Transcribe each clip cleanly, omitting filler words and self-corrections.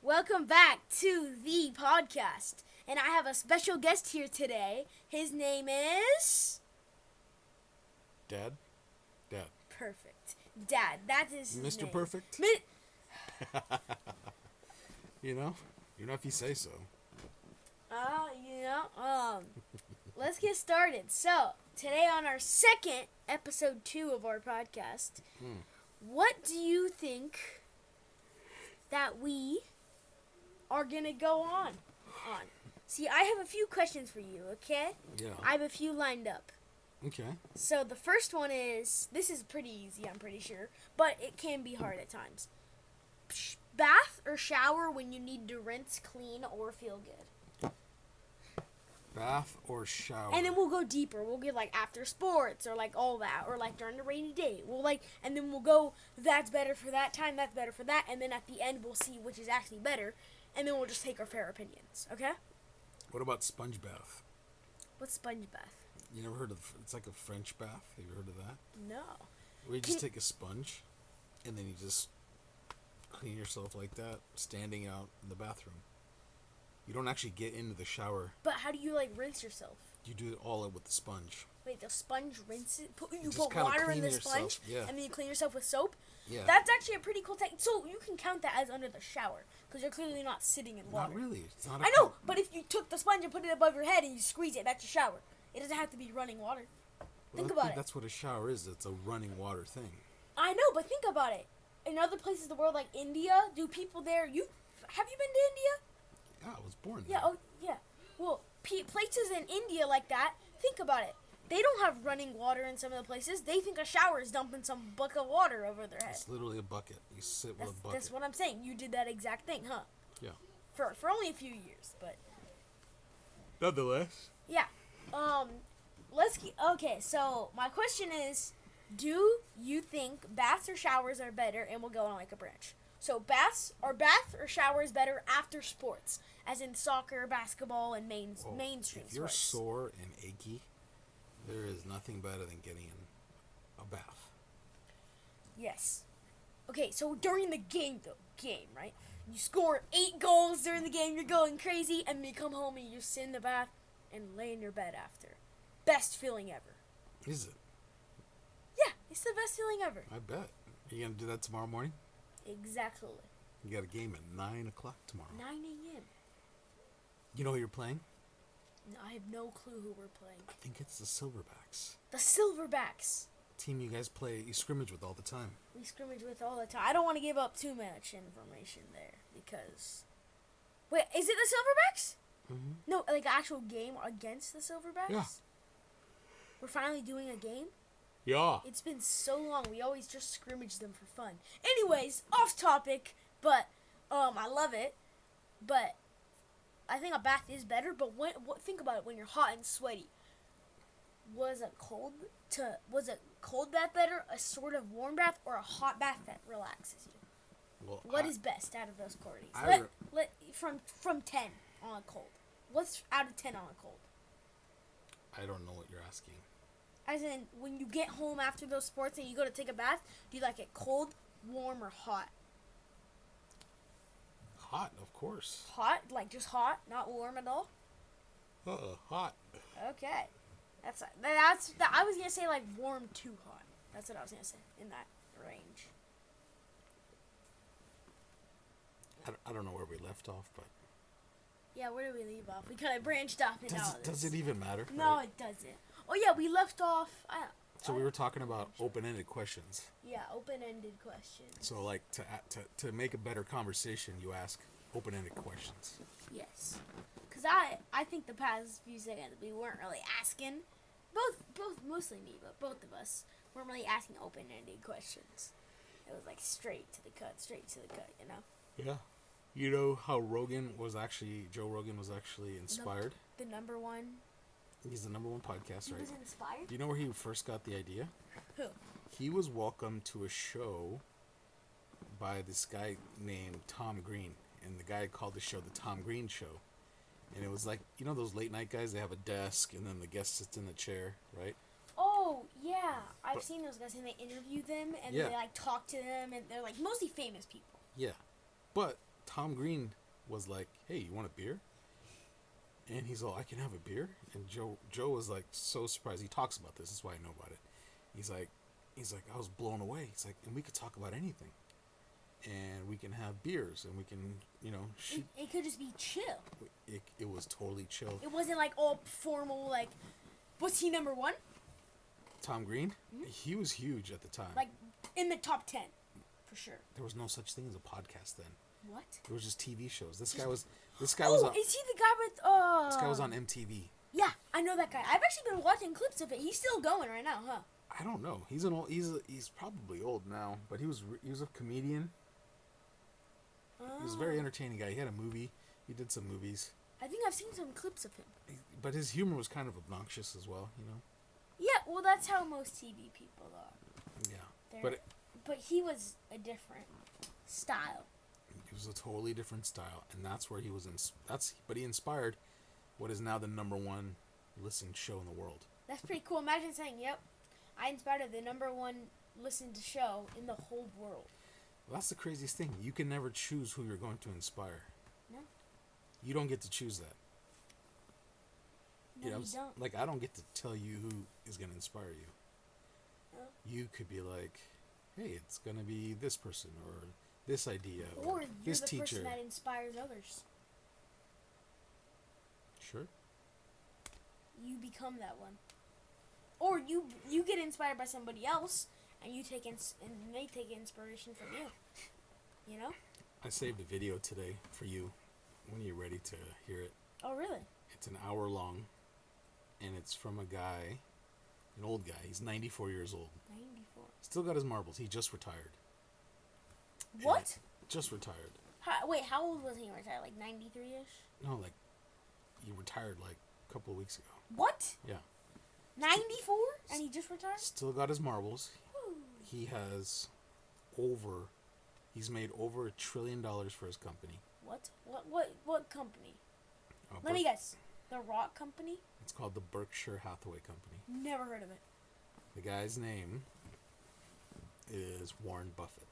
Welcome back to the podcast. And I have a special guest here today. His name is... Dad? Perfect. Dad, that is his Mr. name. Perfect? You know if you say so. Let's get started. So, today on our second episode 2 of our podcast, what do you think that we are going to go on? See, I have a few questions for you, okay? Yeah. I have a few lined up. Okay. So the first one is, this is pretty easy, I'm pretty sure, but it can be hard at times. Bath or shower when you need to rinse, clean, or feel good? Bath or shower? And then we'll go deeper. We'll get like after sports or like all that, or like during the rainy day. And then we'll go, that's better for that time, that's better for that, and then at the end we'll see which is actually better, and then we'll just take our fair opinions, okay? What about sponge bath? What's sponge bath? You never heard of, it's like a French bath. Have you heard of that? No. Where you just take a sponge and then you just clean yourself like that, standing out in the bathroom. You don't actually get into the shower. But how do you like rinse yourself? You do it all with the sponge. Wait, the sponge rinse it? You just put kinda water in clean the yourself, sponge, yeah. and then you clean yourself with soap? Yeah. That's actually a pretty cool technique. So you can count that as under the shower, because you're clearly not sitting in water. Not really. It's not. I know, but if you took the sponge and put it above your head and you squeeze it, that's your shower. It doesn't have to be running water. Think about it. That's what a shower is. It's a running water thing. I know, but think about it. In other places of the world, like India, do people there... Have you been to India? Yeah, I was born Yeah, there. oh, yeah. Well, places in India like that, think about it. They don't have running water in some of the places. They think a shower is dumping some bucket of water over their head. It's literally a bucket. You sit with a bucket. That's what I'm saying. You did that exact thing, huh? Yeah. For only a few years, but... Nonetheless. Yeah. Okay, so my question is, do you think baths or showers are better? And we'll go on like a branch. So bath or showers better after sports, as in soccer, basketball, and mainstream If you're sports? sore and achy, there is nothing better than getting in a bath. Yes. Okay, so during the game, right? You score 8 goals during the game, you're going crazy, and you come home and you sit in the bath and lay in your bed after. Best feeling ever. Is it? Yeah, it's the best feeling ever. I bet. Are you going to do that tomorrow morning? Exactly. You got a game at 9 o'clock tomorrow. 9 a.m. You know who you're playing? No, I have no clue who we're playing. I think it's the Silverbacks. The Silverbacks. Team you guys you scrimmage with all the time. We scrimmage with all the time. I don't want to give up too much information there because... Wait, is it the Silverbacks? Mm-hmm. No, like an actual game against the Silverbacks? Yeah. We're finally doing a game? Yeah. It's been so long. We always just scrimmage them for fun. Anyways, off topic, but I love it. But I think a bath is better. But think about it when you're hot and sweaty. Was a cold bath better? A sort of warm bath or a hot bath that relaxes you? Well, What is best out of those qualities? From 10 on a cold. What's out of 10 on a cold? I don't know what you're asking. As in, when you get home after those sports and you go to take a bath, do you like it cold, warm, or hot? Hot, of course. Hot? Like just hot, not warm at all? Hot. Okay. I was going to say like warm to hot. That's what I was going to say, in that range. I don't know where we left off, but... Yeah, where did we leave off? We kind of branched off into all this. Does it even matter? No, right? it doesn't. Oh yeah, we left off... So we were talking about open-ended questions. Yeah, open-ended questions. So like to make a better conversation, you ask open-ended questions. Yes. Because I think the past few seconds we weren't really asking, both mostly me, but both of us weren't really asking open-ended questions. It was like straight to the cut, you know? Yeah. You know how Joe Rogan was actually inspired? The number one. He's the number one podcast, right? He was inspired? Do you know where he first got the idea? Who? He was welcomed to a show by this guy named Tom Green. And the guy called the show the Tom Green Show. And it was like, you know those late night guys? They have a desk and then the guest sits in the chair, right? Oh, yeah. I've seen those guys and they interview them and Yeah. they like talk to them and they're like mostly famous people. Yeah. But Tom Green was like, "Hey, you want a beer?" And he's all, "I can have a beer." And Joe was like so surprised. He talks about this. That's why I know about it. He's like, I was blown away. He's like, and we could talk about anything, and we can have beers, and we can, It could just be chill. It was totally chill. It wasn't like all formal. Like, was he number one? Tom Green, he was huge at the time. Like in the top 10, for sure. There was no such thing as a podcast then. What? There was just TV shows. This guy Oh, was is he the guy with? This guy was on MTV. Yeah, I know that guy. I've actually been watching clips of it. He's still going right now, huh? I don't know. He's probably old now, but he was a comedian. He was a very entertaining guy. He had a movie. He did some movies. I think I've seen some clips of him. But his humor was kind of obnoxious as well, Yeah, well, that's how most TV people are. Yeah. But he was a different style. It was a totally different style, and that's where he was but he inspired what is now the number one listened show in the world. That's pretty cool. Imagine saying, "Yep, I inspired the number one listened to show in the whole world." Well, that's the craziest thing. You can never choose who you're going to inspire. No. You don't get to choose that. No, you don't. Like, I don't get to tell you who is going to inspire you. No. You could be like, "Hey, it's going to be this person or this idea Or or you're this the teacher." person that inspires others. Sure. You become that one. Or you get inspired by somebody else, and you take and they take inspiration from you. You know? I saved a video today for you when you're ready to hear it. Oh, really? It's an hour long, and it's from a guy, an old guy. He's 94 years old. 94. Still got his marbles. He just retired. What? Just retired. Wait, how old was he retired? Like 93-ish? No, like, he retired like a couple of weeks ago. What? Yeah. 94? And he just retired? Still got his marbles. Whew. He's made over $1 trillion for his company. What company? Let me guess. The Rock Company? It's called the Berkshire Hathaway Company. Never heard of it. The guy's name is Warren Buffett.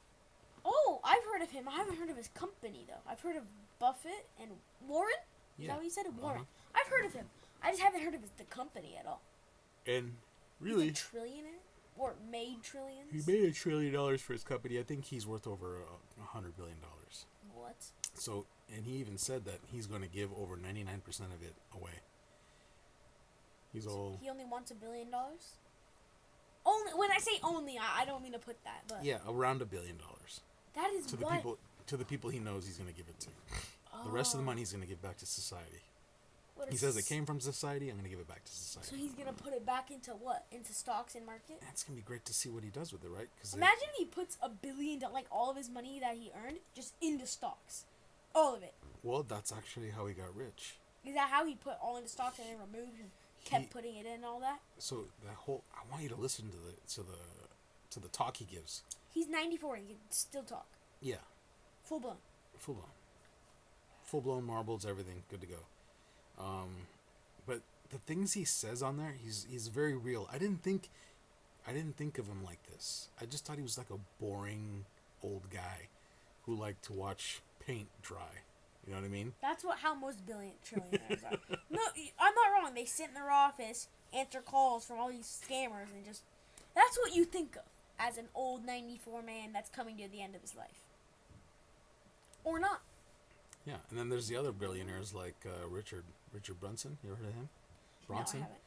Oh, I've heard of him. I haven't heard of his company, though. I've heard of Buffett and Warren? Is that what you said? Warren. I've heard of him. I just haven't heard of the company at all. And really, He's a trillionaire? Or made trillions? he made $1 trillion for his company. I think he's worth over $100 billion. What? So, and he even said that he's going to give over 99% of it away. He only wants $1 billion? Only, when I say only, I don't mean to put that, but yeah, around $1 billion. that is To the people he knows he's going to give it to. The rest of the money he's going to give back to society. He says it came from society. I'm going to give it back to society. So he's gonna put it back into what? Into stocks and market? It's going to be great to see what he does with it, right? Imagine if he puts $1 billion, like all of his money that he earned, just into stocks, all of it. Well, that's actually how he got rich. Is that how he put all into stocks and then removed and kept putting it in and all that? So I want you to listen to the talk he gives. He's 94 and he can still talk. Yeah. Full blown. Full blown marbles, everything, good to go. But the things he says on there, he's very real. I didn't think of him like this. I just thought he was like a boring old guy who liked to watch paint dry. You know what I mean? That's how most trillionaires are. No, I'm not wrong. They sit in their office, answer calls from all these scammers, and just... That's what you think of as an old 94 man that's coming to the end of his life. Or not. Yeah, and then there's the other billionaires like Richard Branson. You ever heard of him? Bronson? No, I haven't.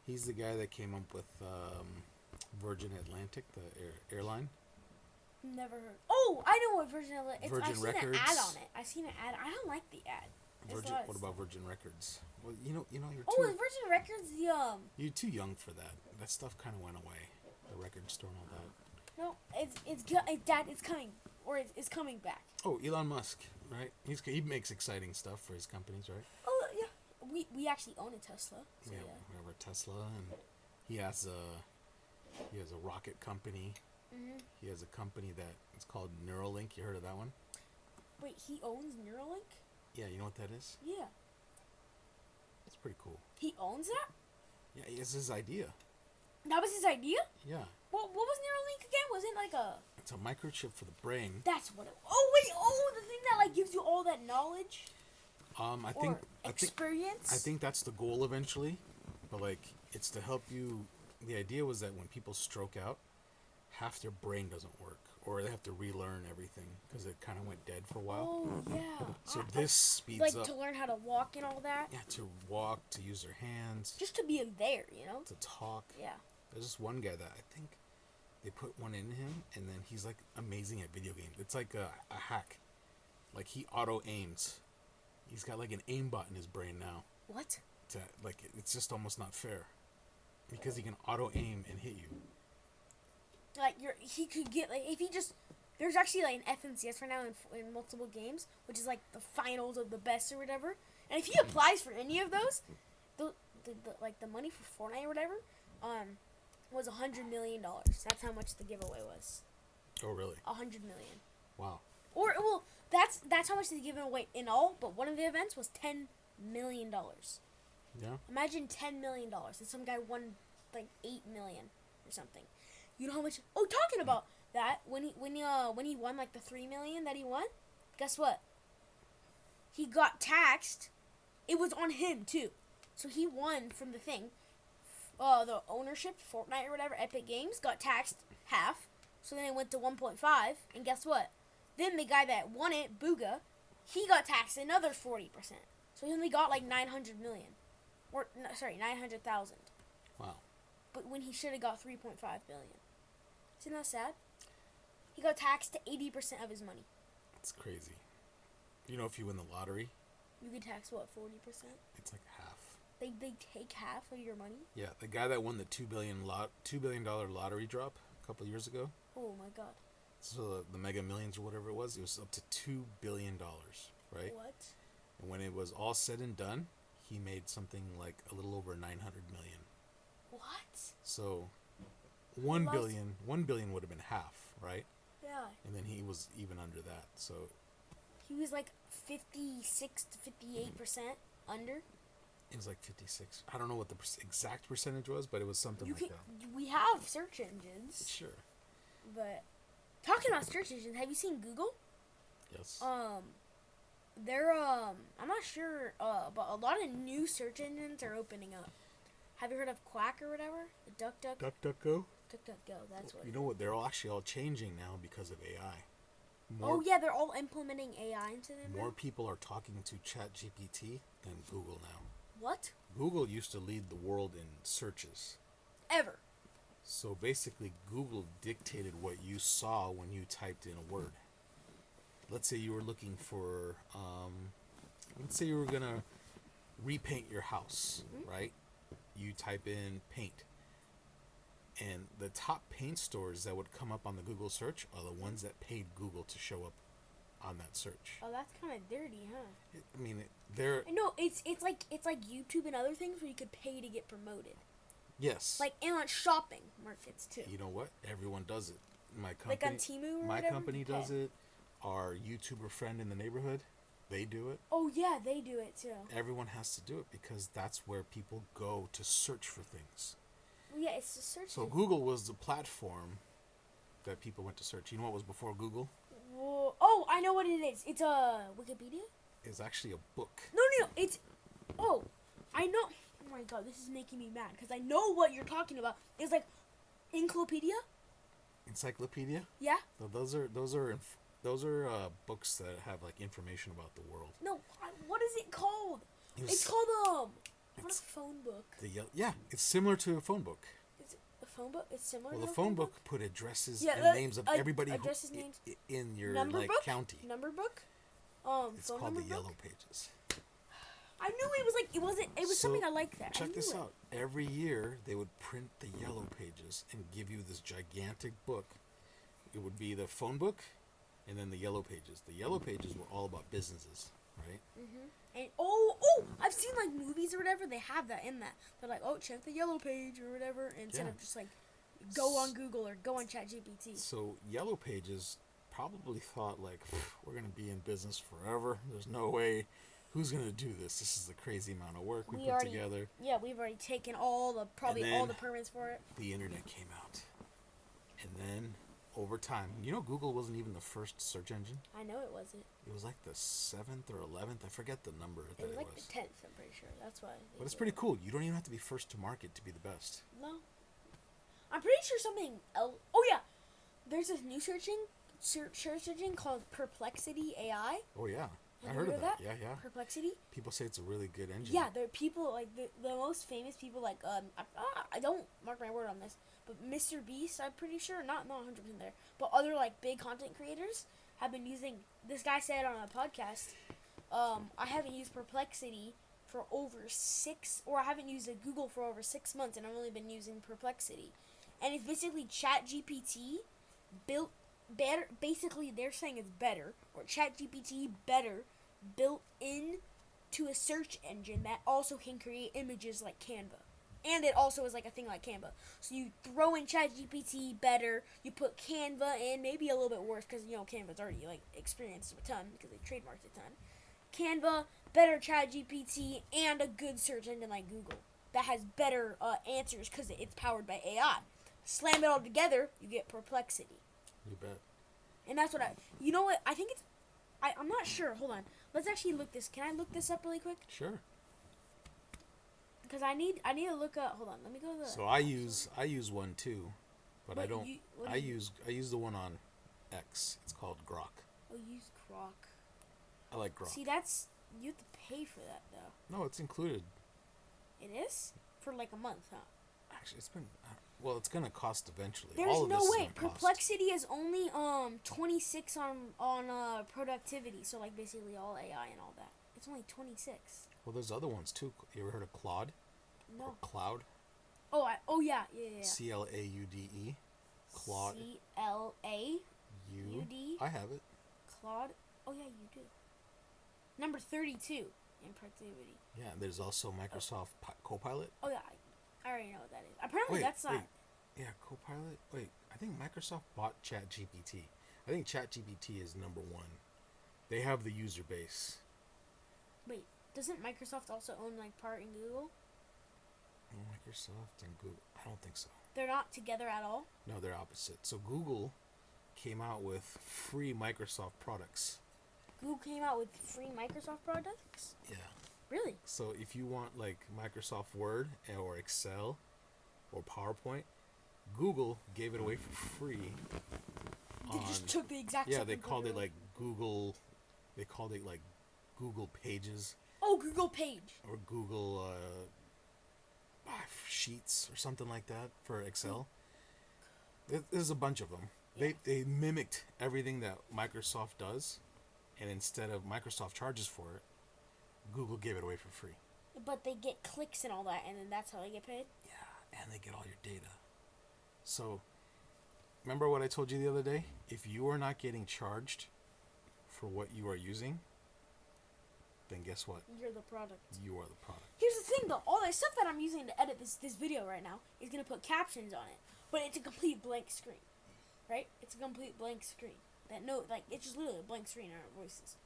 He's the guy that came up with Virgin Atlantic, the airline. Never heard. Oh, I know what Virgin Atlantic. I've seen Records. an ad on it. I've seen an ad. I don't like the ad. What about Virgin Records? Well, you're too. Oh, is Virgin Records the You're too young for that. That stuff kind of went away. The record store and all that. No, Dad, it's coming, or it's coming back. Oh, Elon Musk, right? He makes exciting stuff for his companies, right? Oh yeah, we actually own a Tesla. So yeah, we have a Tesla, and he has a rocket company. Mm-hmm. He has a company that it's called Neuralink. You heard of that one? Wait, he owns Neuralink? Yeah, you know what that is? Yeah. It's pretty cool. He owns that? Yeah, it's his idea. That was his idea? Yeah. What was Neuralink again? Was it like a... It's a microchip for the brain. That's what it. Oh wait. Oh, the thing that like gives you all that knowledge I or think experience. I think that's the goal eventually, but like it's to help you. The idea was that when people stroke out, half their brain doesn't work, or they have to relearn everything because it kind of went dead for a while. Oh yeah. So this speeds like up. to learn how to walk and all that. Yeah, to walk, to use their hands, Just to be in there, you know. to talk. Yeah. There's this one guy that I think they put one in him, and then he's like amazing at video games. It's like a hack. Like he auto aims. He's got like an aimbot in his brain now. What? To like, it's just almost not fair, because he can auto aim and hit you. Like he could get like if he just. There's actually like an FNCS right now in multiple games, which is like the finals of the best or whatever. And if he applies for any of those, the like the money for Fortnite or whatever, was $100 million. That's how much the giveaway was. Oh really? $100 million. Wow. Or well, that's how much they given away in all. But one of the events was $10 million. Yeah. Imagine $10 million, and some guy won like $8 million or something. You know how much? Oh, talking about that, when he won like the $3 million that he won, guess what? He got taxed. It was on him too, so he won from the thing. The ownership, Fortnite or whatever, Epic Games got taxed half. So then it went to 1.5, and guess what? Then the guy that won it, Booga, he got taxed another 40%. So he only got like 900 million, or no, sorry, 900,000. Wow. But when he should have got 3.5 billion. Isn't that sad? He got taxed to 80% of his money. It's crazy. You know, if you win the lottery, You get taxed what, 40%? it's like half. They take half of your money. Yeah, the guy that won the $2 billion lottery drop a couple years ago. Oh my god. So the Mega Millions or whatever it was up to $2 billion, right? What? And when it was all said and done, he made something like a little over 900 million. What? So, 1 lost- billion would have been half, right? Yeah. And then he was even under that. So He was like 56 to 58% under. it was like 56. I don't know what the exact percentage was, but it was something You like can. that. We have search engines, Sure. but talking about search engines, have you seen Google? Yes. They're I'm not sure, but a lot of new search engines are opening up. Have you heard of Quack or whatever? The DuckDuck. DuckDuckGo. DuckDuckGo. That's what. You know what? They're all actually all changing now because of AI. Oh yeah, they're all implementing AI into them. More now? people are talking to ChatGPT than Google now. What? Google used to lead the world in searches. Ever. So basically, Google dictated what you saw when you typed in a word. Let's say you were looking for, let's say you were going to repaint your house, right? You type in paint. And the top paint stores that would come up on the Google search are the ones that paid Google to show up on that search. Oh, that's kind of dirty, huh? I mean, they're... No, it's like YouTube and other things where you could pay to get promoted. Yes. Like and on shopping markets too. You know what? Everyone does it. My company, Like on Temu or my whatever? company does Yeah. it. Our YouTuber friend in the neighborhood, they do it. Oh yeah, they do it too. Everyone has to do it because that's where people go to search for things. Well, yeah, it's a search. So Google was the platform that people went to search. You know what was before Google? Whoa. Oh, I know what it is. It's a Wikipedia. It's actually a book. No. It's. Oh, I know. Oh my god, this is making me mad because I know what you're talking about. It's like Encyclopedia. Encyclopedia. Yeah. So those are books that have like information about the world. No, what is it called? It was- It's called What it's a phone book. yeah, it's similar to a phone book. Is it a phone book? It's similar. Well, to the a phone book put addresses Yeah, and names of ad- everybody addresses, names. in your Number like book? county. Number book. It's phone called number the book? Yellow Pages. I knew it was like it wasn't. It was So, something I like that. I Check knew this it. out. Every year they would print the Yellow Pages and give you this gigantic book. It would be the phone book, and then the Yellow Pages. The Yellow Pages were all about businesses, right? And I've seen like movies or whatever. They have that in that. They're like, oh, check the Yellow Page or whatever, instead Yeah. of just like go on Google or go on ChatGPT. So Yellow Pages probably thought like, we're gonna be in business forever. There's no way. Who's gonna do this? This is a crazy amount of work we put already, together. Yeah, we've already taken all the And all then- the permits for it. The internet came out, and then over time. You know, Google wasn't even the first search engine. I know it wasn't. It was like the 7th or 11th. I forget the number that It was like the 10th, I'm pretty sure. That's why. But it's pretty cool. You don't even have to be first to market to be the best. No. I'm pretty sure something else. Oh, yeah. There's this new search engine called Perplexity AI. Oh, yeah. I Have heard you of that. Yeah, yeah. Perplexity? People say it's a really good engine. Yeah, there are people, like, the most famous people, like, I don't mark my word on this, but Mr. Beast, I'm pretty sure, not 100% there, but other, like, big content creators have been using, this guy said on a podcast, I haven't used Perplexity for I haven't used a Google for over 6 months, and I've only been using Perplexity. And it's basically ChatGPT built better, basically they're saying it's better, or ChatGPT better, built in to a search engine that also can create images like Canva. And it also is like a thing like Canva. So you throw in ChatGPT better, you put Canva in, maybe a little bit worse because, you know, Canva's already, like, experienced a ton because they trademarked a ton. Canva, better ChatGPT, and a good search engine like Google that has better answers because it's powered by AI. Slam it all together, you get Perplexity. You bet. And that's what you know what, I think it's, I'm not sure, hold on. Let's actually look this, can I look this up really quick? Sure. Because I need to look up, hold on, let me go to the. So I use one too, but I don't, I you use the one on X. It's called Grok. Oh, use Grok. I like Grok. See, that's, you have to pay for that though. No, it's included. It is? For like a month, huh? Actually, it's been, well, it's gonna cost eventually. There's All of no this way. is gonna cost. Perplexity is only 26 on productivity, so like basically all AI and all that. It's only 26. Well, there's other ones too. You ever heard of Claude? No. Or Cloud? Oh yeah. CLAUDE. Claude. CLAUD. I have it. Claude. Oh yeah, you do. Number 32 in productivity. Yeah, there's also Microsoft Copilot. Oh yeah, I already know what that is. Apparently that's not. Yeah, Copilot. Wait, I think Microsoft bought ChatGPT. I think ChatGPT is number one. They have the user base. Wait, doesn't Microsoft also own like part in Google? Microsoft and Google. I don't think so. They're not together at all? No, they're opposite. So Google came out with free Microsoft products. Google came out with free Microsoft products? Yeah. Really? So if you want like Microsoft Word or Excel or PowerPoint, Google gave it away for free. They just took the exact. Yeah, they called it like Google. They called it like Google Pages. Oh, Google Page. Or Google Sheets or something like that for Excel. There's a bunch of them. Yeah. They mimicked everything that Microsoft does, and instead of Microsoft charges for it, Google gave it away for free. But they get clicks and all that, and then that's how they get paid? Yeah, and they get all your data. So, remember what I told you the other day? If you are not getting charged for what you are using, then guess what? You're the product. You are the product. Here's the thing, though. All the stuff that I'm using to edit this video right now is going to put captions on it. But it's a complete blank screen. Right? It's a complete blank screen. It's just literally a blank screen on our voices.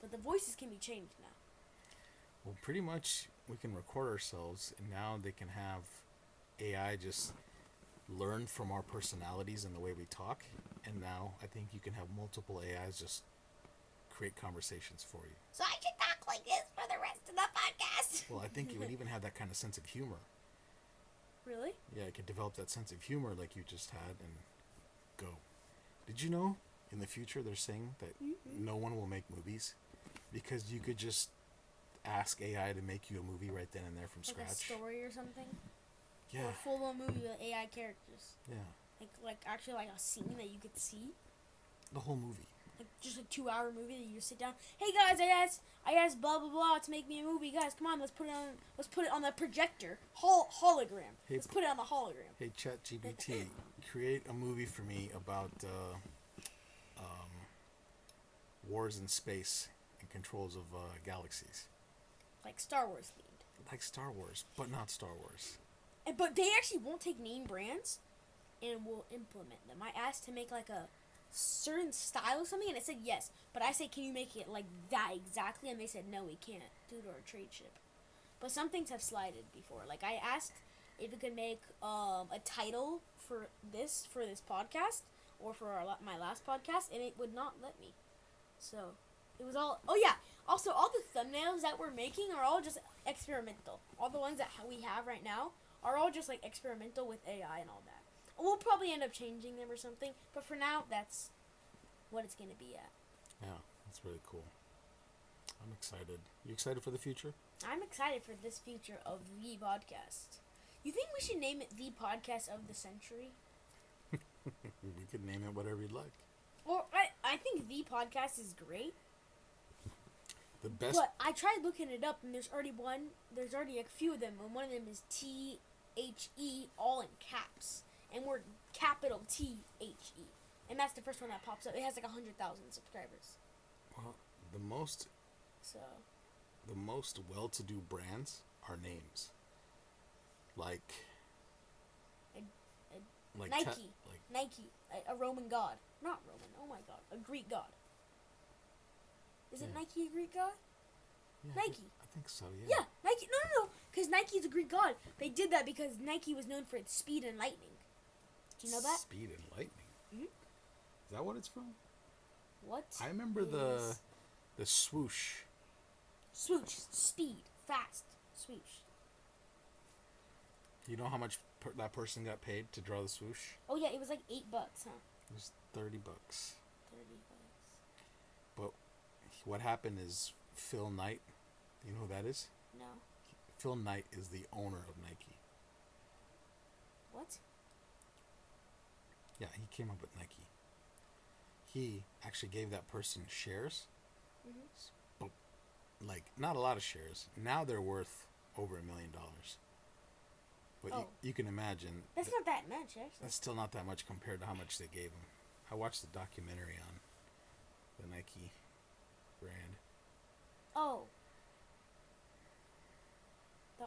But the voices can be changed now. Well, pretty much we can record ourselves, and now they can have AI just learn from our personalities and the way we talk. And now I think you can have multiple AIs just create conversations for you. So I should talk like this for the rest of the podcast. Well, I think you would even have that kind of sense of humor. Really? Yeah, I could develop that sense of humor like you just had and go. Did you know in the future they're saying that no one will make movies because you could just ask AI to make you a movie right then and there from scratch? Like a story or something? Yeah. Or a full-on movie with AI characters. Yeah. Like actually like a scene that you could see? The whole movie. Like just a 2-hour movie that you just sit down. Hey guys, I asked blah blah blah to make me a movie. Guys, come on, let's put it on the projector. Hologram. Hey, let's put it on the hologram. Hey ChatGPT, create a movie for me about wars in space and controls of galaxies. Like Star Wars themed. Like Star Wars, but not Star Wars. But they actually won't take name brands and will implement them. I asked to make like a certain style or something, and it said yes. But I said, can you make it like that exactly? And they said, no, we can't due to our trade ship. But some things have slided before. Like I asked if it could make a title for this podcast. or for my last podcast, and it would not let me. So it was all. Oh yeah. Also, all the thumbnails that we're making are all just experimental. All the ones that we have right now are all just like experimental with AI and all that. We'll probably end up changing them or something, but for now, that's what it's gonna be at. Yeah, that's really cool. I'm excited. You excited for the future? I'm excited for this future of the podcast. You think we should name it the podcast of the century? We could name it whatever you'd like. Or I think the podcast is great. The best. But I tried looking it up, and there's already a few of them, and one of them is THE, all in caps, and we're capital THE, and that's the first one that pops up. It has like 100,000 subscribers. Well, the most So well-to-do brands are names. Like Nike, Nike, a Roman god, not Roman. Oh my god, a Greek god. Is it Yeah. Nike a Greek god? yeah, Nike. I think so. Yeah. Yeah, Nike. No, because Nike's a Greek god. They did that because Nike was known for its speed and lightning. Do you know that? Speed and lightning. Mhm. Is that what it's from? What? I remember the swoosh. Swoosh, speed, fast, swoosh. You know how much that person got paid to draw the swoosh? Oh yeah, it was like $8, huh? It was $30. 30 But what happened is Phil Knight. You know who that is? No. Phil Knight is the owner of Nike. What? Yeah, he came up with Nike. He actually gave that person shares. But, like, not a lot of shares. Now they're worth over $1 million. But Oh. you can imagine That's not that much, actually. that's still not that much compared to how much they gave him. I watched the documentary on the Nike brand. Oh.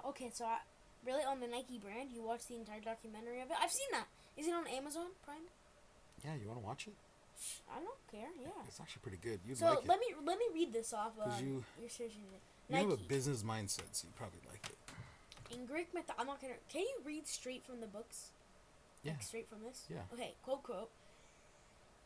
Okay, so really on the Nike brand, you watched the entire documentary of it? I've seen that. Is it on Amazon Prime? Yeah, you want to watch it? I don't care. Yeah. It's actually pretty good. You'd So like it. let me read this off. 'Cause you You're searching it. You have a Nike. business mindset, so you probably like it. In Greek myth, I'm not gonna. Can you read straight from the books? Yeah. Like straight from this? Yeah. Okay, quote.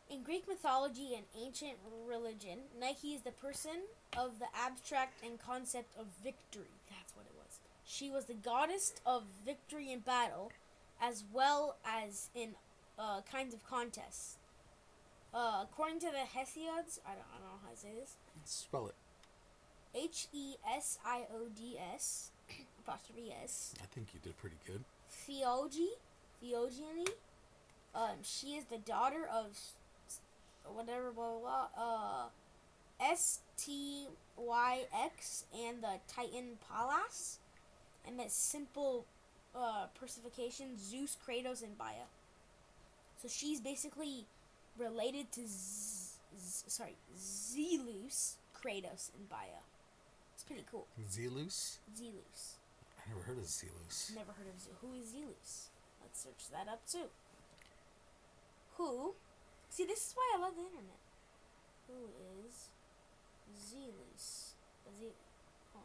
In Greek mythology and ancient religion, Nike is the person of the abstract and concept of victory. That's what it was. She was the goddess of victory in battle, as well as in kinds of contests. According to the Hesiod's, I don't know how to say this. Spell it. Hesiods apostrophe S. I think you did pretty good. Theogony. She is the daughter of whatever blah blah blah. Styx and the Titan Pallas, and that simple personification Zeus, Kratos, and Baia. So she's basically related to Zelus, Kratos, and Baia. It's pretty cool. Zelus? Zelus. I never heard of Zelus. Never heard of Who is Zelus? Let's search that up too. Who? See, this is why I love the internet. Who is Zelus? Hold on.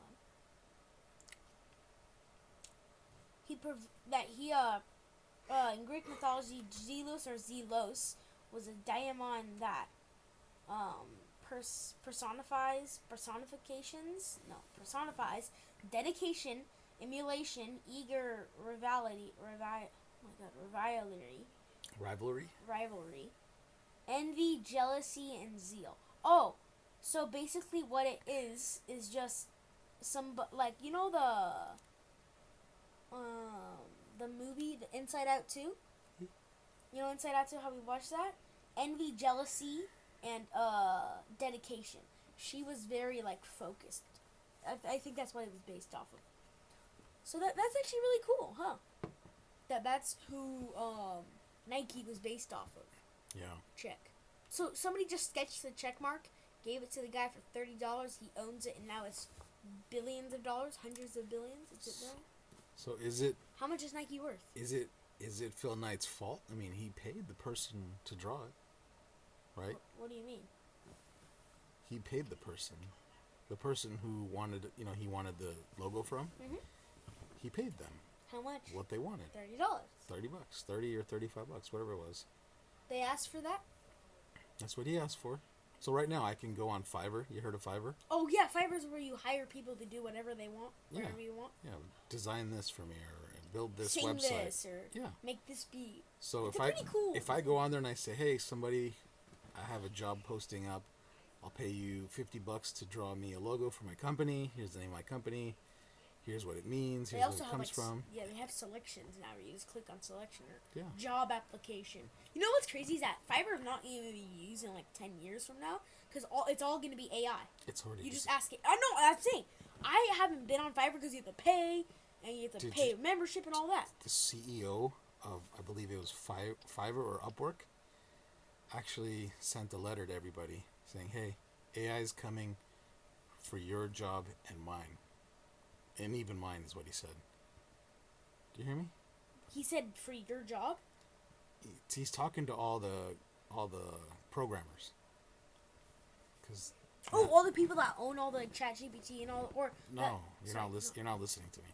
In Greek mythology, Zelus or Zelos was a daemon that personifies dedication, emulation, eager rivalry, envy, jealousy, and zeal. Oh, so basically what it is just like, you know the movie, the Inside Out 2? You know Inside Out 2, how we watched that? Envy, jealousy, and dedication. She was very, like, focused. I think that's what it was based off of. So that's actually really cool, huh? That's who Nike was based off of. Yeah. Check. So somebody just sketched the check mark, gave it to the guy for $30. He owns it, and now it's billions of dollars, hundreds of billions. Is it now? So is it How much is Nike worth? is it Phil Knight's fault? I mean, he paid the person to draw it, right? What do you mean? He paid the person who wanted, he wanted the logo from. Mhm. He paid them How much? what they wanted. $30. $30, $30 or $35, whatever it was. They asked for that? That's what he asked for. So right now I can go on Fiverr. You heard of Fiverr? Oh, yeah, Fiverr's where you hire people to do whatever they want, Yeah. whatever you want. Yeah, design this for me or build this Sing website. this or Yeah. make this beat. So It's pretty cool. if I go on there and I say, hey, somebody, I have a job posting up, I'll pay you $50 to draw me a logo for my company. Here's the name of my company. Here's what it means. They Here's also where it have comes from. yeah, they have selections now where you just click on selection or Yeah. job application. You know what's crazy is that Fiverr is not even be used in like 10 years from now because it's all going to be AI. It's already. You just ask it. I know. I'm saying I haven't been on Fiverr because you have to pay and you have to Did pay you- membership and all that. The CEO of, I believe it was Fiverr or Upwork, actually sent a letter to everybody saying, hey, AI is coming for your job and mine. And even mine is what he said. Do you hear me? He said for your job. He's talking to all the programmers. Cause Oh, all the people that own all the ChatGPT and all, or no, that- you're sorry, not listening. You're not listening to me.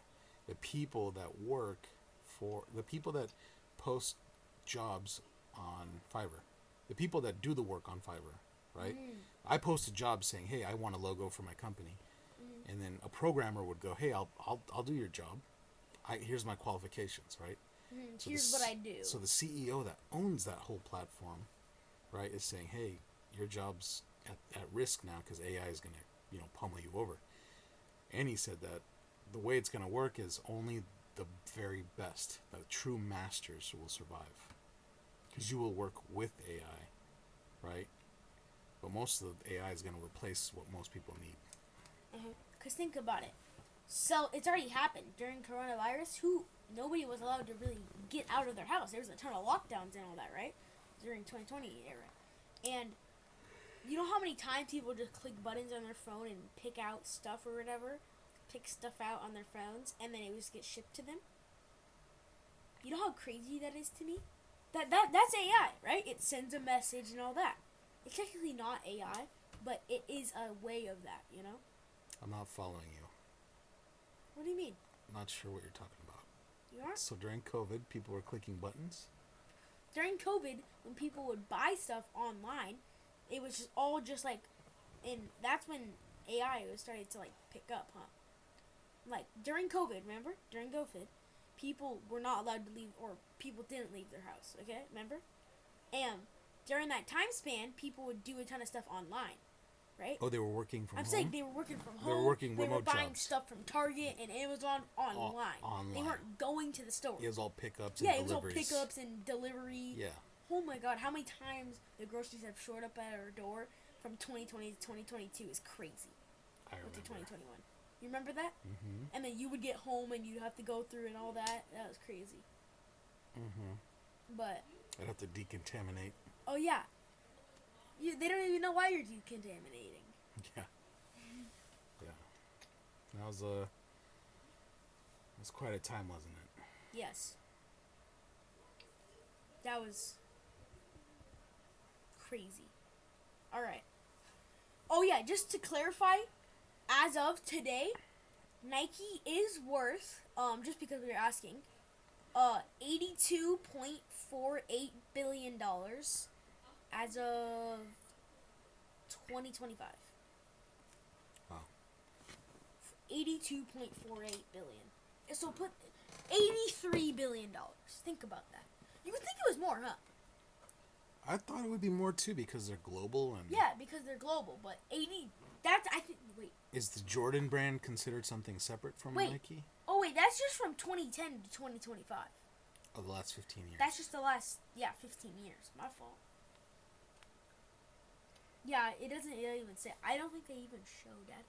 The people that work for the people that post jobs on Fiverr, the people that do the work on Fiverr, right? I post a job saying, "Hey, I want a logo for my company," and then a programmer would go, "Hey, I'll do your job. Here's my qualifications, right?" So Here's what I do. So the CEO that owns that whole platform, right, is saying, "Hey, your job's at risk now because AI is going to, pummel you over." And he said that the way it's going to work is only the very best, the true masters will survive. Because you will work with AI, right? But most of the AI is going to replace what most people need. Because think about it. So it's already happened during coronavirus. Nobody was allowed to really get out of their house. There was a ton of lockdowns and all that, right? During 2020 era. And you know how many times people just click buttons on their phone and pick out stuff or whatever? Pick stuff out on their phones and then it would just get shipped to them? You know how crazy that is to me? That's AI, right? It sends a message and all that. It's technically not AI, but it is a way of that, you know? I'm not following you. What do you mean? I'm not sure what you're talking about. You aren't? So during COVID, people were clicking buttons? During COVID, when people would buy stuff online, it was just all just like, and that's when AI was starting to like pick up, huh? Like during COVID, remember? During COVID, people were not allowed to leave, or people didn't leave their house. Okay, remember? And during that time span, people would do a ton of stuff online, right? Oh, they were working from I'm home? saying they were working from home. They were working They were remote buying jobs. stuff from Target and Amazon online. online. They weren't going to the store. It was all pickups and Yeah, it was all deliveries. pickups and delivery. Yeah. Oh my god, how many times the groceries have showed up at our door from 2020 to 2022 is crazy. I Or to remember. 2021. You remember that? Mm-hmm. And then you would get home and you'd have to go through and all that. That was crazy. Mm-hmm. But, I'd have to decontaminate. oh yeah. They don't even know why you're decontaminating. Yeah. Yeah. That was quite a time, wasn't it? Yes. That was crazy. Alright. Oh yeah, just to clarify, as of today, Nike is worth, just because we were asking, $82.48 billion as of 2025. Wow. $82.48 billion. So put $83 billion. Think about that. You would think it was more, huh? I thought it would be more too because they're global and. Yeah, because they're global, but 80, that's, I think, wait. Is the Jordan brand considered something separate from Wait. Nike? Oh wait, that's just from 2010 to 2025. Of the last 15 years. That's just the last, 15 years. My fault. Yeah, it doesn't even say, I don't think they even show that.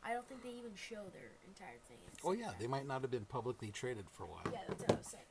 I don't think they even show their entire thing. Oh yeah, they might not have been publicly traded for a while. Yeah, that's what I was saying.